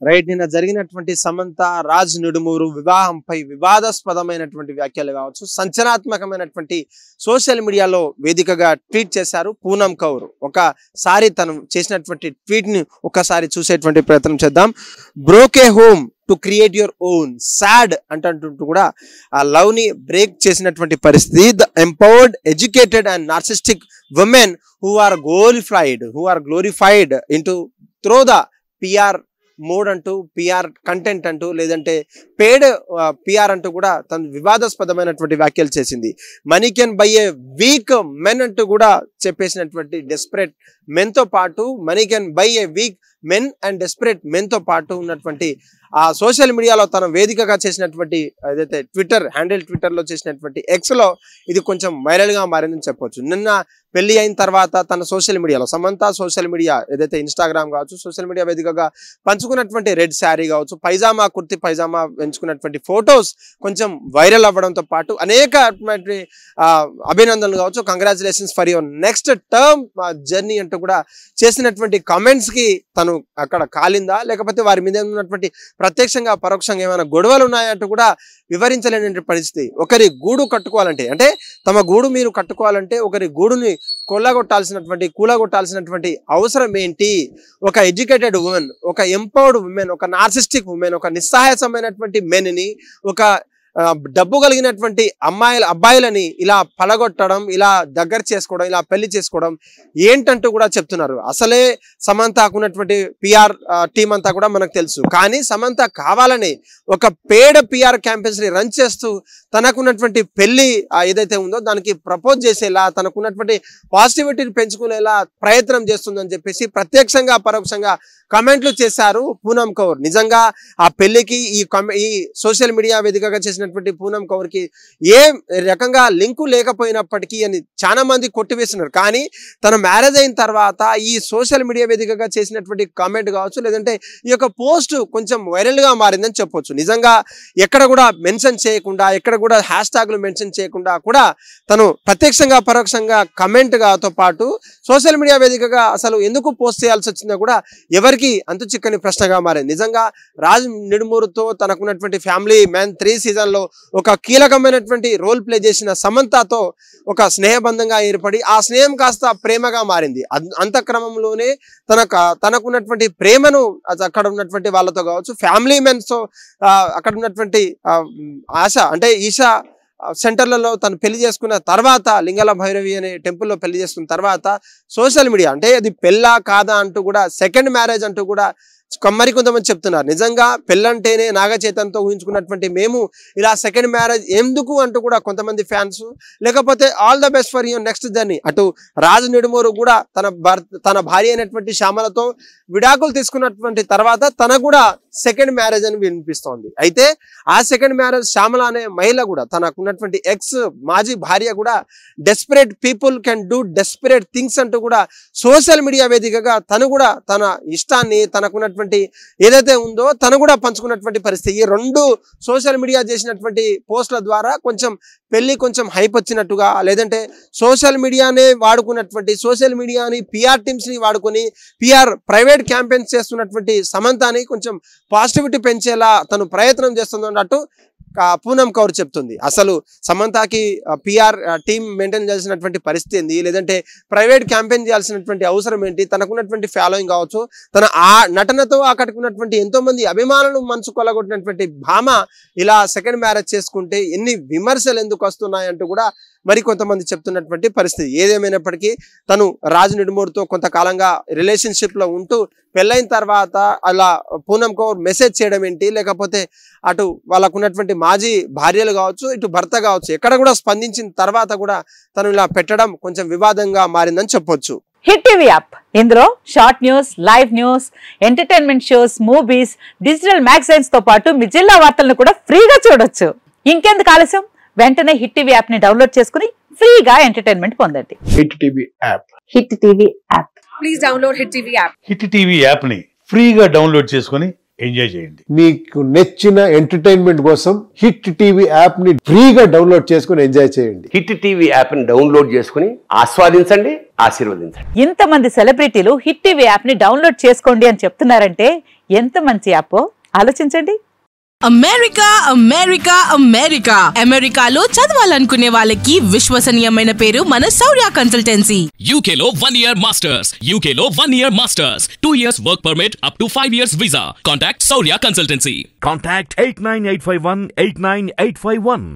Right, నిన్న జరిగినటువంటి సమంత రాజ్ నిడుమూరు వివాహంపై వివాదాస్పదమైనటువంటి వ్యాఖ్యలు కావచ్చు, సంచలనాత్మకమైనటువంటి సోషల్ మీడియాలో వేదికగా ట్వీట్ చేశారు పూనమ్ కౌర్. ఒకసారి తను చేసినటువంటి ట్వీట్ ని ఒకసారి చూసేటువంటి ప్రయత్నం చేద్దాం. Broke a home to create your own sad అంటూ కూడా ఆ లవ్ ని బ్రేక్ చేసినటువంటి పరిస్థితి. The empowered educated and narcissistic women who are glorified into through the PR mode అంటూ, పిఆర్ కంటెంట్ అంటూ, లేదంటే పేడ్ పిఆర్ అంటూ కూడా తను వివాదాస్పదమైనటువంటి వ్యాఖ్యలు చేసింది. Money can buy A week men అంటూ కూడా చెప్పేసినటువంటి డెస్పరేట్ మెన్ తో పాటు, money can buy A week men and desperate men తో పాటు ఉన్నటువంటి ఆ సోషల్ మీడియాలో తన వేదికగా చేసినటువంటి ఏదైతే ట్విట్టర్లో చేసినటువంటి ఎక్స్లో ఇది కొంచెం వైరల్గా మారిందని చెప్పొచ్చు. నిన్న పెళ్లి అయిన తర్వాత తన సోషల్ మీడియాలో సమంత సోషల్ మీడియా ఏదైతే ఇన్స్టాగ్రామ్ కావచ్చు, సోషల్ మీడియా వేదికగా పంచుకున్నటువంటి రెడ్ శారీ కావచ్చు, కుర్తి పైజామా పెంచుకున్నటువంటి ఫొటోస్ కొంచెం వైరల్ అవ్వడంతో పాటు అనేక అభినందనలు కావచ్చు, congratulations for your next term journey అంటూ కూడా చేసినటువంటి కామెంట్స్ కి తను అక్కడ కాలిందా, లేకపోతే వారి మీద ఉన్నటువంటి ప్రత్యక్షంగా పరోక్షంగా ఏమైనా గొడవలు ఉన్నాయంటూ కూడా వివరించలేని పరిస్థితి. ఒకరి గూడు కట్టుకోవాలంటే, అంటే తమ గూడు మీరు కట్టుకోవాలంటే ఒకరి గూడుని కూలగొట్టాల్సినటువంటి అవసరం ఏంటి? ఒక ఎడ్యుకేటెడ్ ఉమెన్, ఒక ఎంపవర్డ్ ఉమెన్, ఒక నార్సిస్టిక్ ఉమెన్, ఒక నిస్సహాయసమైనటువంటి మెన్ ని, ఒక డబ్బు కలిగినటువంటి అబ్బాయిలని ఇలా పలగొట్టడం, ఇలా దగ్గర చేసుకోవడం, ఇలా పెళ్లి చేసుకోవడం ఏంటంటూ కూడా చెప్తున్నారు. అసలే సమంతకున్నటువంటి పిఆర్ టీం అంతా కూడా మనకు తెలుసు. కానీ సమంత కావాలని ఒక పేడ పిఆర్ క్యాంపెయిన్స్ ని రన్ చేస్తూ తనకున్నటువంటి పెళ్లి ఏదైతే ఉందో దానికి ప్రపోజ్ చేసేలా, తనకున్నటువంటి పాజిటివిటీని పెంచుకునేలా ప్రయత్నం చేస్తుందని చెప్పేసి ప్రత్యక్షంగా పరోక్షంగా కామెంట్లు చేశారు పూనమ్ కౌర్. నిజంగా ఆ పెళ్లికి ఈ సోషల్ మీడియా వేదికగా చేసినటువంటి పూనమ్ కౌర్ కి ఏ రకంగా లింకు లేకపోయినప్పటికీ అని చాలా మంది కొట్టివేస్తున్నారు. కానీ తన మ్యారేజ్ అయిన తర్వాత ఈ సోషల్ మీడియా వేదికగా చేసినటువంటి కామెంట్ కావచ్చు, లేదంటే ఈ యొక్క పోస్ట్ కొంచెం వైరల్ గా మారిందని చెప్పొచ్చు. నిజంగా ఎక్కడ కూడా మెన్షన్ చేయకుండా, ఎక్కడ కూడా హ్యాష్ ట్యాగ్లు మెన్షన్ చేయకుండా కూడా తను ప్రత్యక్షంగా పరోక్షంగా కమెంట్ గాతో పాటు సోషల్ మీడియా వేదికగా అసలు ఎందుకు పోస్ట్ చేయాల్సి వచ్చిందో కూడా ఎవరికి అంతు చిక్కని ప్రశ్నగా మారింది. నిజంగా రాజ్ నిడుమూరుతో తనకున్నటువంటి ఫ్యామిలీ మ్యాన్ 3 సీజన్లో ఒక కీలకమైనటువంటి రోల్ ప్లే చేసిన సమంతతో ఒక స్నేహబంధంగా ఏర్పడి ఆ స్నేహం కాస్త ప్రేమగా మారింది. అంత క్రమంలోనే తనకున్నటువంటి ప్రేమను అక్కడ ఉన్నటువంటి వాళ్ళతో కావచ్చు, ఫ్యామిలీ మెన్స్ తో అక్కడ ఉన్నటువంటి ఆశ అంటే ఈషా సెంటర్లలో తను పెళ్లి చేసుకున్న తర్వాత, లింగాల భైరవి అనే టెంపుల్లో పెళ్లి చేసుకున్న తర్వాత సోషల్ మీడియా అంటే అది పెళ్ళా కాదా అంటూ కూడా, సెకండ్ మ్యారేజ్ అంటూ కూడా కొంతమంది చెప్తున్నారు. నిజంగా పెళ్ళంటేనే నాగ చైతన్యతో ఊహించుకున్నటువంటి మేము ఇలా సెకండ్ మ్యారేజ్ ఎందుకు అంటూ కూడా కొంతమంది ఫ్యాన్స్, లేకపోతే all the best for your next journey అటు రాజు నిడుమూరు కూడా తన భార్య అయినటువంటి శ్యామలతో విడాకులు తీసుకున్నటువంటి తర్వాత తన కూడా సెకండ్ మ్యారేజ్ అని వినిపిస్తోంది. అయితే ఆ సెకండ్ మ్యారేజ్ శ్యామల అనే మహిళ కూడా తనకున్నటువంటి మాజీ భార్య కూడా desperate people can do desperate things అంటూ కూడా సోషల్ మీడియా వేదికగా తను కూడా తన ఇష్టాన్ని, తనకున్నటువంటి ఏదైతే ఉందో తను కూడా పంచుకున్నటువంటి పరిస్థితి. ఈ 2 సోషల్ మీడియా చేసినటువంటి పోస్టుల ద్వారా కొంచెం పెళ్లి కొంచెం హైప్ వచ్చినట్టుగా, లేదంటే సోషల్ మీడియానే వాడుకున్నటువంటి, సోషల్ మీడియాని పిఆర్ టీమ్స్ ని వాడుకొని పిఆర్ ప్రైవేట్ క్యాంపెయిన్స్ చేస్తున్నటువంటి సమంతని కొంచెం పాజిటివిటీ పెంచేలా తను ప్రయత్నం చేస్తుందన్నట్టు పూనమ్ కౌర్ చెప్తుంది. అసలు సమంతకి పిఆర్ టీమ్ మెయింటైన్ చేయాల్సినటువంటి పరిస్థితి ఏంది, లేదంటే ప్రైవేట్ క్యాంపెయిన్ చేయాల్సినటువంటి అవసరం ఏంటి, తనకున్నటువంటి ఫాలోయింగ్ కావచ్చు, తన ఆ నటనతో ఆకట్టుకున్నటువంటి ఎంతో మంది అభిమానులు మనసు కొల్లగొట్టినటువంటి భామ ఇలా సెకండ్ మ్యారేజ్ చేసుకుంటే ఎన్ని విమర్శలు ఎందుకు వస్తున్నాయంటూ కూడా మరి కొంతమంది చెప్తున్నటువంటి పరిస్థితి. ఏదేమైనప్పటికీ తను రాజ్ నిడుమూరుతో కొంతకాలంగా రిలేషన్షిప్ లో ఉంటూ పెళ్ళైన తర్వాత అలా పూనమ్ కౌర్ మెసేజ్ చేయడం ఏంటి, లేకపోతే అటు వాళ్ళకున్నటువంటి మాజీ భార్యలు కావచ్చు, ఇటు భర్త కావచ్చు, ఎక్కడ కూడా స్పందించిన తర్వాత కూడా తను ఇలా పెట్టడం కొంచెం వివాదంగా మారిందని చెప్పొచ్చు. హిట్ టీవీ యాప్, ఇందులో short news, live news, entertainment shows, movies, digital magazines తో పాటు మీ జిల్లా వార్తలను కూడా ఫ్రీగా చూడొచ్చు. ఇంకెందుకు ఆలస్యం, వెంటనే హిట్ టీవీ యాప్ ని డౌన్లోడ్ చేసుకుని ఫ్రీగా ఎంటర్టైన్మెంట్ పొందండి. Hit TV app. Hit TV app. Please download hit TV app. Hit TV app ని ఫ్రీగా డౌన్లోడ్ చేసుకుని ఎంజాయ్ చేయండి. మీకు నచ్చిన ఎంటర్టైన్మెంట్ కోసం హిట్ టీవీ యాప్ ని ఫ్రీగా డౌన్లోడ్ చేసుకుని ఎంజాయ్ చేయండి. హిట్ టీవీ యాప్ ని డౌన్లోడ్ చేసుకుని ఆస్వాదించండి, ఆశీర్వదించండి. ఇంతమంది సెలబ్రిటీలు హిట్ టీవీ యాప్ ని డౌన్లోడ్ చేసుకోండి అని చెప్తున్నారంటే ఎంత మంచి యాప్ ఆలోచించండి. అమెరికా అమెరికా అమెరికా అమెరికాలో చదవాలనుకునే వాళ్ళకి విశ్వసనీయమైన పేరు మన శౌర్య కన్సల్టెన్సీ. UK లో 1 year masters, UK లో 1 year masters, 2 years work permit up to 5 years visa. Contact Saurya Consultancy. Contact 89851 89851.